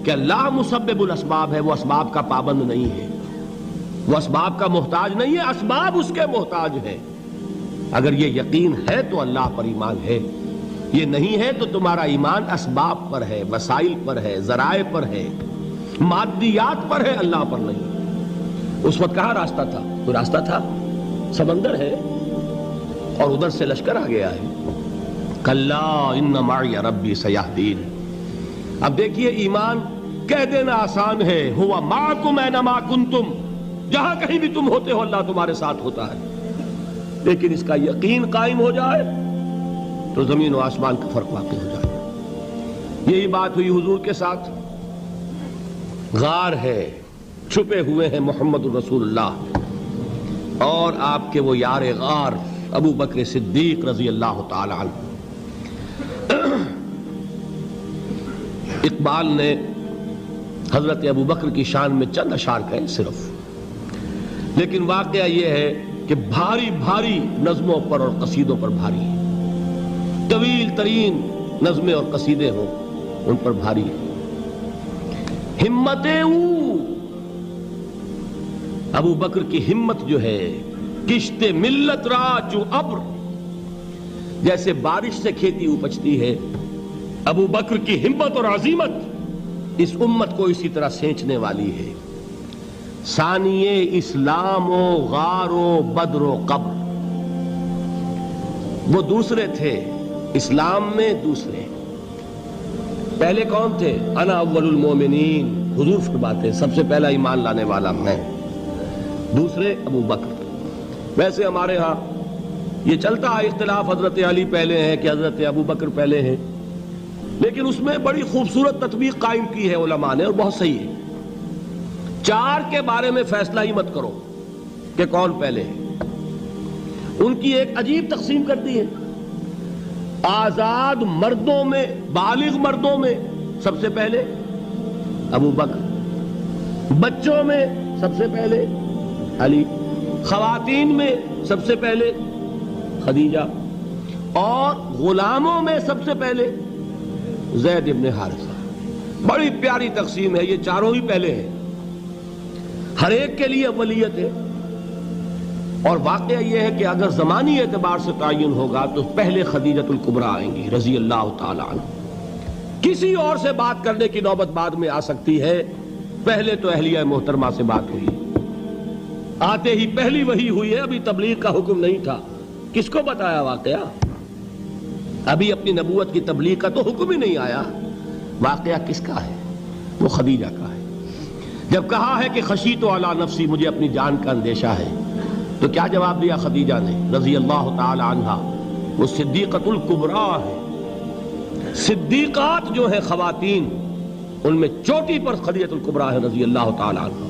کہ اللہ مسبب الاسباب ہے، وہ اسباب کا پابند نہیں ہے، وہ اسباب کا محتاج نہیں ہے، اسباب اس کے محتاج ہیں۔ اگر یہ یقین ہے تو اللہ پر ایمان ہے، یہ نہیں ہے تو تمہارا ایمان اسباب پر ہے، وسائل پر ہے، ذرائع پر ہے، مادیات پر ہے، اللہ پر نہیں۔ اس وقت کہاں راستہ تھا؟ کوئی راستہ تھا؟ سمندر ہے اور ادھر سے لشکر آ گیا ہے۔ کلا ان معی ربی سیہدین۔ اب دیکھیے ایمان کہہ دینا آسان ہے، ہوا معکم اینما کنتم، جہاں کہیں بھی تم ہوتے ہو اللہ تمہارے ساتھ ہوتا ہے، لیکن اس کا یقین قائم ہو جائے تو زمین و آسمان کا فرق واقع ہو جائے۔ یہی بات ہوئی حضور کے ساتھ۔ غار ہے، چھپے ہوئے ہیں محمد الرسول اللہ اور آپ کے وہ یار غار ابو بکر صدیق رضی اللہ تعالی عنہ۔ اقبال نے حضرت ابو بکر کی شان میں چند اشعار کہے صرف، لیکن واقعہ یہ ہے کہ بھاری بھاری نظموں پر اور قصیدوں پر بھاری ہے، طویل ترین نظمیں اور قصیدے ہوں ان پر بھاری ہے۔ ہمتیں ابو بکر کی ہمت جو ہے، کشت ملت را جو ابر، جیسے بارش سے کھیتی اپجتی ہے، ابو بکر کی ہمت اور عزیمت اس امت کو اسی طرح سینچنے والی ہے۔ ثانیے اسلام و غار و بدر و قبر، وہ دوسرے تھے اسلام میں، دوسرے پہلے کون تھے؟ انا اول المومنین، حضور فرماتے ہیں سب سے پہلا ایمان لانے والا میں، دوسرے ابو بکر۔ ویسے ہمارے ہاں یہ چلتا ہے اختلاف، حضرت علی پہلے ہیں کہ حضرت ابو بکر پہلے ہیں، لیکن اس میں بڑی خوبصورت تطبیق قائم کی ہے علماء نے اور بہت صحیح ہے۔ چار کے بارے میں فیصلہ ہی مت کرو کہ کون پہلے ہے، ان کی ایک عجیب تقسیم کر دی ہے۔ آزاد مردوں میں، بالغ مردوں میں سب سے پہلے ابو بکر، بچوں میں سب سے پہلے علی، خواتین میں سب سے پہلے خدیجہ، اور غلاموں میں سب سے پہلے زید ابن حارثہ۔ بڑی پیاری تقسیم ہے، یہ چاروں ہی پہلے ہیں، ہر ایک کے لیے اولیت ہے۔ اور واقعہ یہ ہے کہ اگر زمانی اعتبار سے تعین ہوگا تو پہلے خدیجۃ الکبریٰ آئیں گی رضی اللہ تعالی عنہ۔ کسی اور سے بات کرنے کی نوبت بعد میں آ سکتی ہے، پہلے تو اہلیہ محترمہ سے بات ہوئی، آتے ہی پہلی وحی ہوئی ہے، ابھی تبلیغ کا حکم نہیں تھا۔ کس کو بتایا واقعہ؟ ابھی اپنی نبوت کی تبلیغ کا تو حکم ہی نہیں آیا۔ واقعہ کس کا ہے؟ وہ خدیجہ کا ہے۔ جب کہا ہے کہ خشیت علی نفسی، مجھے اپنی جان کا اندیشہ ہے، تو کیا جواب دیا خدیجہ نے رضی اللہ تعالی عنہا؟ وہ صدیقۃ الکبریٰ ہے۔ صدیقات جو ہے خواتین، ان میں چوٹی پر خدیجۃ الکبریٰ ہے رضی اللہ تعالی عنہا،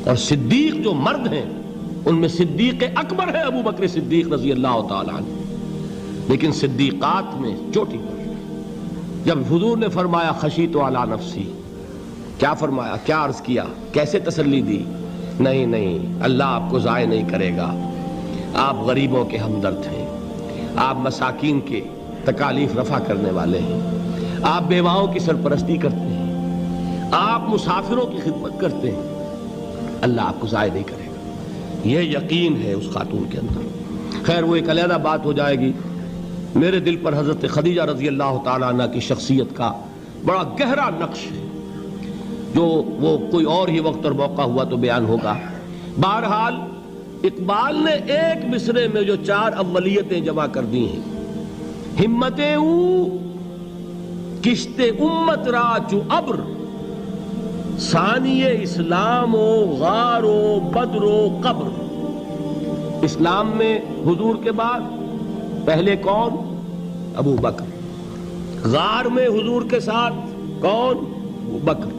اور صدیق جو مرد ہیں ان میں صدیق اکبر ہے ابو بکر صدیق رضی اللہ تعالی عنہ، لیکن صدیقات میں چوٹی پر۔ جب حضور نے فرمایا خشیت علی نفسی، کیا فرمایا؟ کیا عرض کیا؟ کیسے تسلی دی؟ نہیں نہیں، اللہ آپ کو ضائع نہیں کرے گا، آپ غریبوں کے ہمدرد ہیں، آپ مساکین کے تکالیف رفع کرنے والے ہیں، آپ بیواؤں کی سرپرستی کرتے ہیں، آپ مسافروں کی خدمت کرتے ہیں، اللہ آپ کو ضائع نہیں کرے گا۔ یہ یقین ہے اس خاتون کے اندر۔ خیر وہ ایک علیحدہ بات ہو جائے گی۔ میرے دل پر حضرت خدیجہ رضی اللہ تعالیٰ عنہ کی شخصیت کا بڑا گہرا نقش ہے، جو وہ کوئی اور ہی وقت اور موقع ہوا تو بیان ہوگا۔ بہرحال اقبال نے ایک مصرے میں جو چار اولیتیں جمع کر دی ہیں، ہمتیں کشت امت را چو ابر، ثانی اسلام و غار و بدر و قبر۔ اسلام میں حضور کے بعد پہلے کون؟ ابو بکر۔ غار میں حضور کے ساتھ کون؟ ابو بکر۔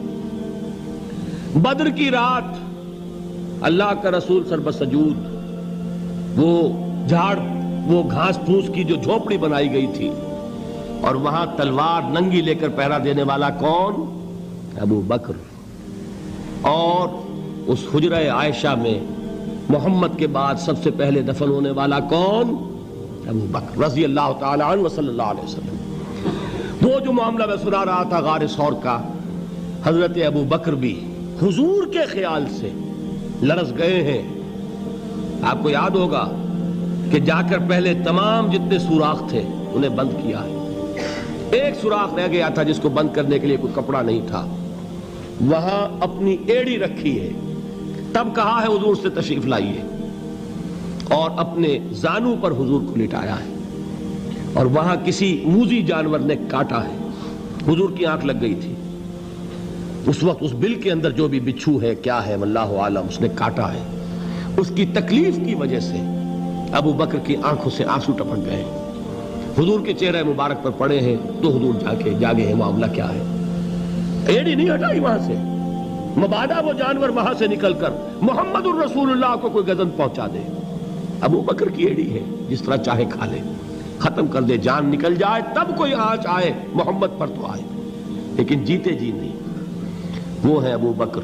بدر کی رات اللہ کا رسول سربسجود، وہ جھاڑ، وہ گھاس پھوس کی جو جھوپڑی بنائی گئی تھی، اور وہاں تلوار ننگی لے کر پہرا دینے والا کون؟ ابو بکر۔ اور اس حجرہ عائشہ میں محمد کے بعد سب سے پہلے دفن ہونے والا کون؟ ابو بکر رضی اللہ تعالی عنہ وصلی اللہ علیہ وسلم۔ وہ جو معاملہ میں سنا رہا تھا غار ثور کا، حضرت ابو بکر بھی حضور کے خیال سے لرز گئے ہیں. آپ کو یاد ہوگا کہ جا کر پہلے تمام جتنے سوراخ تھے انہیں بند کیا ہے. ایک سوراخ رہ گیا تھا جس کو بند کرنے کے لیے کوئی کپڑا نہیں تھا. وہاں اپنی ایڑی رکھی ہے. تب کہا ہے حضور سے تشریف لائیے, اور اپنے زانو پر حضور کو لٹایا ہے. اور وہاں کسی موذی جانور نے کاٹا ہے. حضور کی آنکھ لگ گئی تھی. اس وقت اس بل کے اندر جو بھی بچھو ہے کیا ہے واللہ عالم, اس نے کاٹا ہے. اس کی تکلیف کی وجہ سے ابو بکر کی آنکھوں سے آنسو ٹپک گئے. حضور کے چہرے مبارک پر پڑے ہیں تو حضور جاگے ہیں, معاملہ کیا ہے. ایڑی نہیں ہٹائی وہاں سے, مبادا وہ جانور وہاں سے نکل کر محمد الرسول اللہ کو کوئی گزن پہنچا دے. ابو بکر کی ایڑی ہے, جس طرح چاہے کھا لے, ختم کر دے, جان نکل جائے تب کوئی آنچ آئے محمد پر تو آئے, لیکن جیتے جی نہیں. وہ ہے ابو بکر.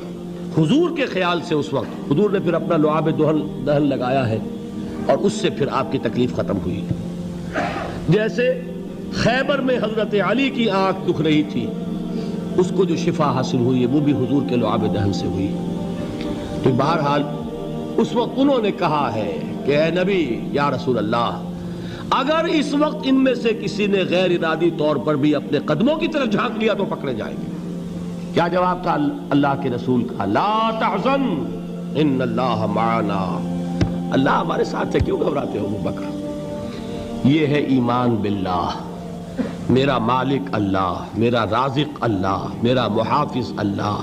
حضور کے خیال سے اس وقت حضور نے پھر اپنا لعاب دہن لگایا ہے, اور اس سے پھر آپ کی تکلیف ختم ہوئی. جیسے خیبر میں حضرت علی کی آنکھ دکھ رہی تھی, اس کو جو شفا حاصل ہوئی ہے وہ بھی حضور کے لعاب دہن سے ہوئی. تو بہرحال اس وقت انہوں نے کہا ہے کہ اے نبی یا رسول اللہ, اگر اس وقت ان میں سے کسی نے غیر ارادی طور پر بھی اپنے قدموں کی طرف جھانک لیا تو پکڑے جائیں گے. کیا جواب تھا اللہ کے رسول کا؟ لا تحزن ان اللہ معنا. اللہ ہمارے ساتھ ہے, کیوں گھبراتے ہو ابو بکر. یہ ہے ایمان باللہ, میرا مالک اللہ, میرا رازق اللہ, میرا محافظ اللہ,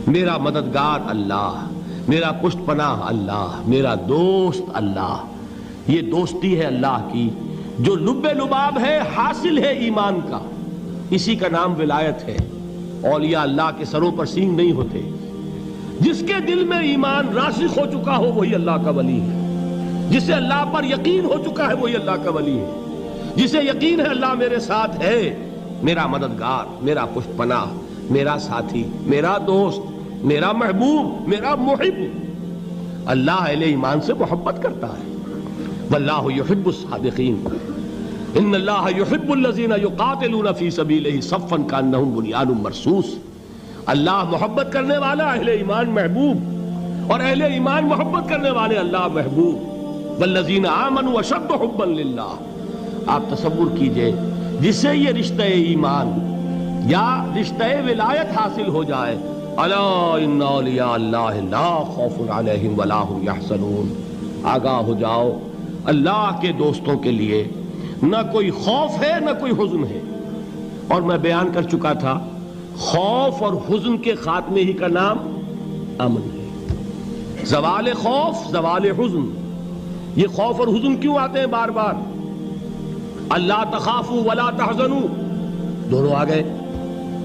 میرا مددگار اللہ, میرا پشت پناہ اللہ, میرا دوست اللہ. یہ دوستی ہے اللہ کی جو لب لباب ہے, حاصل ہے ایمان کا. اسی کا نام ولایت ہے. اولیاء اللہ کے سروں پر سینگ نہیں ہوتے. جس کے دل میں ایمان راسخ ہو چکا ہو وہی اللہ کا ولی ہے. جسے اللہ پر یقین ہو چکا ہے وہی اللہ کا ولی ہے. جسے یقین ہے اللہ میرے ساتھ ہے, میرا مددگار, میرا پشت پناہ, میرا ساتھی, میرا دوست, میرا محبوب, میرا محب. اللہ اہل ایمان سے محبت کرتا ہے. واللہ یحب الصادقین. ان اللہ یحب الذین یقاتلون فی سبیلہ صفا کانہم بنیان مرصوص. اللہ محبت کرنے والا, اہل ایمان محبوب, اور اہل ایمان محبت کرنے والے اللہ محبوب. والذین آمنوا اشد حبا للہ. آپ تصور کیجئے جسے یہ رشتہ ایمان یا رشتہ ولایت حاصل ہو جائے, الا ان اولیاء اللہ لا خوف علیہم ولا هم یحزنون. آگاہ ہو جاؤ, اللہ کے دوستوں کے لیے نہ کوئی خوف ہے نہ کوئی حزن ہے. اور میں بیان کر چکا تھا, خوف اور حزن کے خاتمے ہی کا نام امن ہے. زوال خوف, زوال حزن. یہ خوف اور حزن کیوں آتے ہیں بار بار؟ اللہ تخافوا ولا تحزنوا, دونوں آ گئے.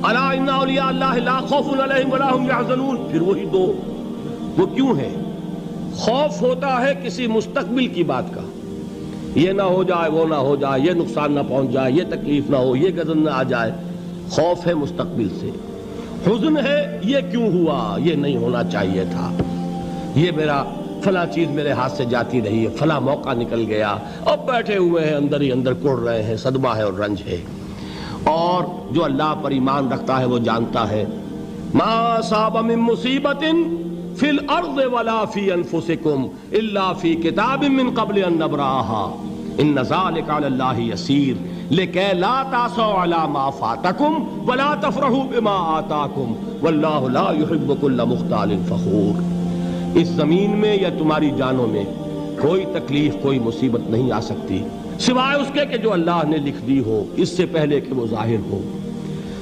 الا ان اولیاء اللہ لا خوف علیہم ولا هم یحزنون, پھر وہی دو. وہ کیوں ہے؟ خوف ہوتا ہے کسی مستقبل کی بات کا, یہ نہ ہو جائے, وہ نہ ہو جائے, یہ نقصان نہ پہنچ جائے, یہ تکلیف نہ ہو, یہ غضب نہ آ جائے. خوف ہے مستقبل سے. حزن ہے یہ کیوں ہوا, یہ نہیں ہونا چاہیے تھا, یہ میرا فلاں چیز میرے ہاتھ سے جاتی رہی ہے, فلاں موقع نکل گیا, اب بیٹھے ہوئے ہیں اندر ہی اندر کڑ رہے ہیں, صدمہ ہے اور رنج ہے. اور جو اللہ پر ایمان رکھتا ہے وہ جانتا ہے ما اصاب من مصیبت فی الارض ولا فی انفسکم الا فی کتاب من قبل ان نبرأها ان ذلک علی اللہ یسیر لکی لا تعصوا علی ما فاتکم ولا تفرحوا بما آتاکم واللہ لا يحب کل مختال فخور. اس زمین میں یا تمہاری جانوں میں کوئی تکلیف, کوئی مصیبت نہیں آ سکتی سوائے اس کے کہ جو اللہ نے لکھ دی ہو, اس سے پہلے کہ وہ ظاہر ہو.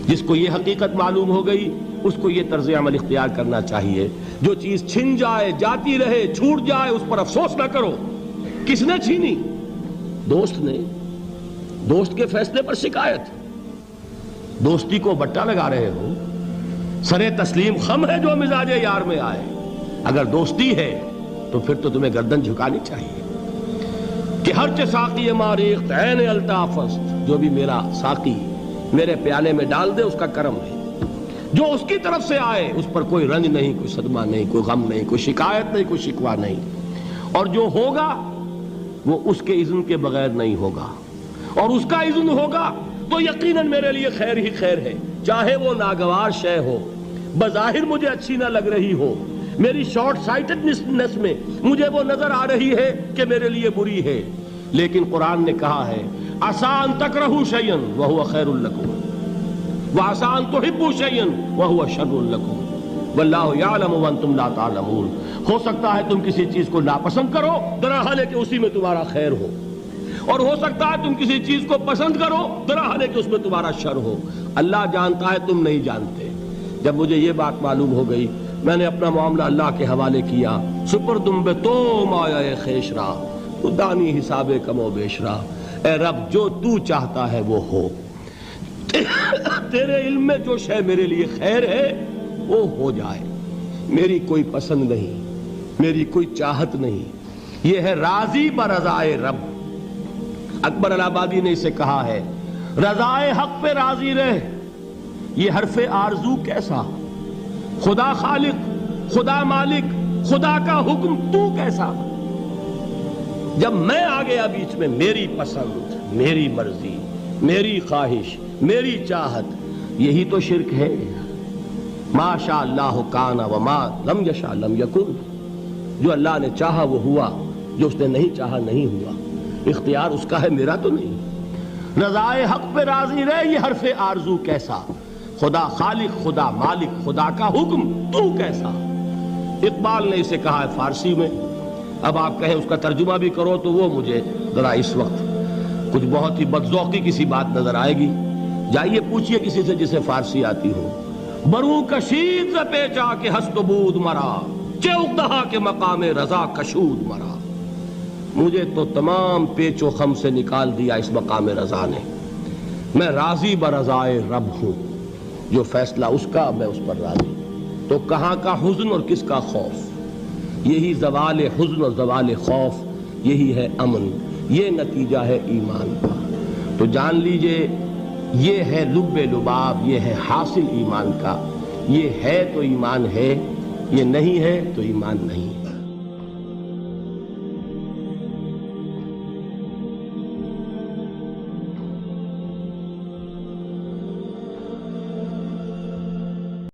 جس کو یہ حقیقت معلوم ہو گئی اس کو یہ طرز عمل اختیار کرنا چاہیے. جو چیز چھن جائے, جاتی رہے, چھوٹ جائے, اس پر افسوس نہ کرو. کس نے چھینی؟ دوست نے. دوست کے فیصلے پر شکایت. دوستی کو بٹا لگا رہے ہو, سرے تسلیم خم ہے جو مزاج یار میں آئے. اگر دوستی ہے تو پھر تو تمہیں گردن جھکانی چاہیے کہ ہر چہ ساقی ماریخت عین الطافست, جو بھی میرا ساقی میرے پیالے میں ڈال دے اس کا کرم ہے. جو اس کی طرف سے آئے اس پر کوئی رنج نہیں, کوئی صدمہ نہیں, کوئی غم نہیں, کوئی شکایت نہیں, کوئی شکوہ نہیں. اور جو ہوگا وہ اس کے اذن کے بغیر نہیں ہوگا, اور اس کا اذن ہوگا تو یقیناً میرے لیے خیر ہی خیر ہے, چاہے وہ ناگوار شے ہو, بظاہر مجھے اچھی نہ لگ رہی ہو، میری شارٹ سائٹڈنس میں مجھے وہ نظر آ رہی ہے کہ میرے لیے بری ہے، لیکن قرآن نے کہا ہے عسیٰ ان تکرہوا شیئا وہو خیر لکم وعسیٰ ان تحبوا شیئا وہو شر لکم واللہ یعلم وانتم لا تعلمون۔ ہو سکتا ہے تم کسی چیز کو ناپسند کرو درحال ہے کہ اسی میں تمہارا خیر ہو، اور ہو سکتا ہے تم کسی چیز کو پسند کرو درحال ہے کہ اس میں تمہارا شر ہو۔ اللہ جانتا ہے، تم نہیں جانتے۔ جب مجھے یہ بات معلوم ہو گئی، میں نے اپنا معاملہ اللہ کے حوالے کیا۔ سپردم بے تو مایا خیش را تو دانی حساب کم و بیش را، اے رب جو تو چاہتا ہے وہ ہو، تیرے علم میں جو شے میرے لیے خیر ہے وہ ہو جائے، میری کوئی پسند نہیں، میری کوئی چاہت نہیں، یہ ہے راضی برضائے رب۔ اکبر الہ آبادی نے اسے کہا ہے رضائے حق پہ راضی رہ، یہ حرف آرزو کیسا، خدا خالق، خدا مالک، خدا کا حکم تو کیسا۔ جب میں آ گیا بیچ میں، میری پسند، میری مرضی، میری خواہش، میری چاہت، یہی تو شرک ہے۔ ما شاء اللہ کان وما لم یشاء لم یکن، جو اللہ نے چاہا وہ ہوا، جو اس نے نہیں چاہا نہیں ہوا، اختیار اس کا ہے، میرا تو نہیں۔ رضائے حق پہ راضی رہے، یہ حرف آرزو کیسا، خدا خالق، خدا مالک، خدا کا حکم تو کیسا۔ اقبال نے اسے کہا ہے فارسی میں، اب آپ کہیں اس کا ترجمہ بھی کرو تو وہ مجھے ذرا اس وقت کچھ بہت ہی بدذوقی کسی بات نظر آئے گی۔ جائیے پوچھئے کسی سے جسے فارسی آتی ہو، برو کشید ز پیچا کے ہست و بود مرا، چے اقدہا کے مقام رضا کشود مرا۔ مجھے تو تمام پیچ و خم سے نکال دیا اس مقام رضا نے، میں راضی برضائے رب ہوں، جو فیصلہ اس کا میں اس پر راضی۔ تو کہاں کا حزن اور کس کا خوف، یہی زوال حزن اور زوال خوف، یہی ہے امن، یہ نتیجہ ہے ایمان کا۔ تو جان لیجئے یہ ہے لب لباب، یہ ہے حاصل ایمان کا، یہ ہے تو ایمان ہے، یہ نہیں ہے تو ایمان نہیں۔